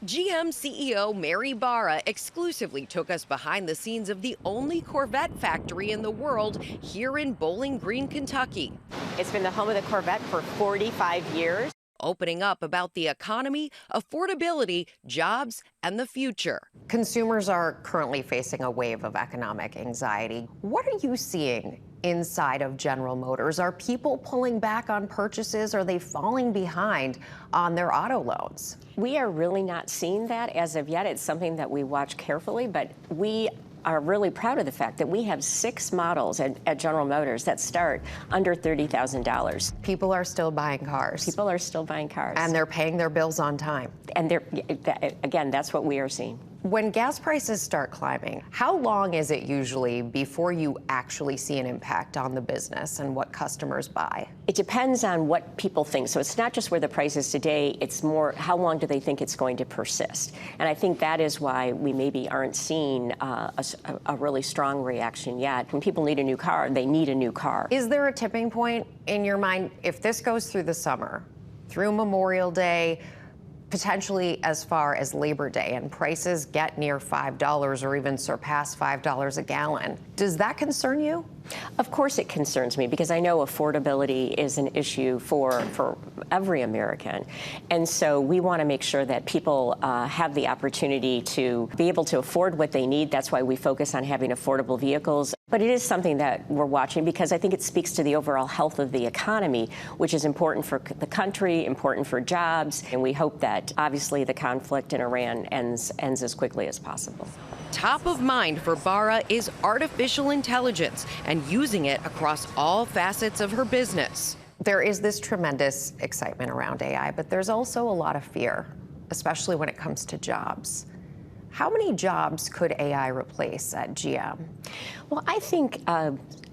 GM CEO Mary Barra exclusively took us behind the scenes of the only Corvette factory in the world here in Bowling Green, Kentucky. It's been the home of the Corvette for 45 years. Opening up about the economy, affordability, jobs, and the future. Consumers are currently facing a wave of economic anxiety. What are you seeing inside of General Motors? Are people pulling back on purchases? Are they falling behind on their auto loans? We are really not seeing that as of yet. It's something that we watch carefully, but we are really proud of the fact that we have 6 models at General Motors that start under $30,000. People are still buying cars. People are still buying cars. And they're paying their bills on time. And again, that's what we are seeing. When gas prices start climbing, how long is it usually before you actually see an impact on the business and what customers buy? It depends on what people think. So it's not just where the price is today, it's more how long do they think it's going to persist. And I think that is why we maybe aren't seeing a really strong reaction yet. When people need a new car, they need a new car. Is there a tipping point in your mind if this goes through the summer, through Memorial Day, potentially as far as Labor Day, and prices get near $5 or even surpass $5 a gallon? Does that concern you? Of course it concerns me, because I know affordability is an issue for every American. And so we want to make sure that people have the opportunity to be able to afford what they need. That's why we focus on having affordable vehicles. But it is something that we're watching, because I think it speaks to the overall health of the economy, which is important for the country, important for jobs. And we hope that, obviously, the conflict in Iran ends as quickly as possible. Top of mind for Barra is artificial intelligence and using it across all facets of her business. There is this tremendous excitement around AI, but there's also a lot of fear, especially when it comes to jobs. How many jobs could AI replace at GM? Well, I think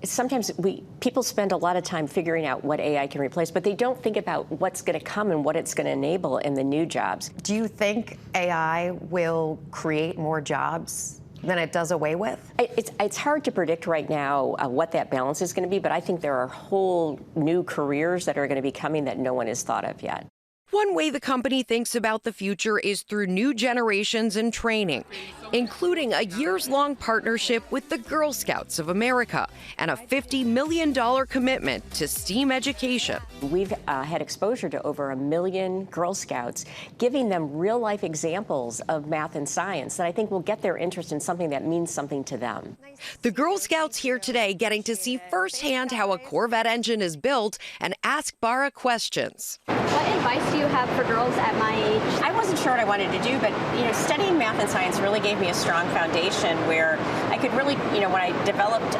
sometimes people spend a lot of time figuring out what AI can replace, but they don't think about what's going to come and what it's going to enable in the new jobs. Do you think AI will create more jobs than it does away with? It's hard to predict right now what that balance is going to be, but I think there are whole new careers that are going to be coming that no one has thought of yet. One way the company thinks about the future is through new generations and training, including a years-long partnership with the Girl Scouts of America and a $50 million commitment to STEAM education. We've had exposure to over 1 million Girl Scouts, giving them real-life examples of math and science that I think will get their interest in something that means something to them. The Girl Scouts here today getting to see firsthand how a Corvette engine is built and ask Barra questions. What advice do you have for girls at my age? I wasn't sure what I wanted to do, but studying math and science really gave me a strong foundation where I could really, when I developed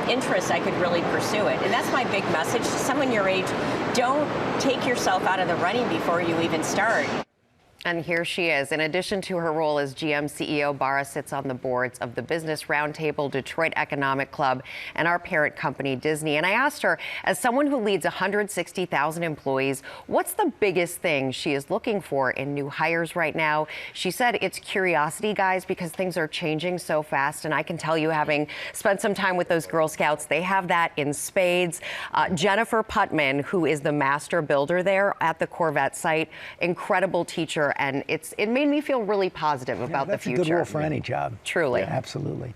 interest, I could really pursue it. And that's my big message to someone your age: don't take yourself out of the running before you even start. And here she is. In addition to her role as GM CEO, Barra sits on the boards of the Business Roundtable, Detroit Economic Club, and our parent company, Disney. And I asked her, as someone who leads 160,000 employees, what's the biggest thing she is looking for in new hires right now? She said it's curiosity, guys, because things are changing so fast. And I can tell you, having spent some time with those Girl Scouts, they have that in spades. Jennifer Putman, who is the master builder there at the Corvette site, incredible teacher. And it made me feel really positive about the future. That's a good role for any job. Truly. Yeah, absolutely.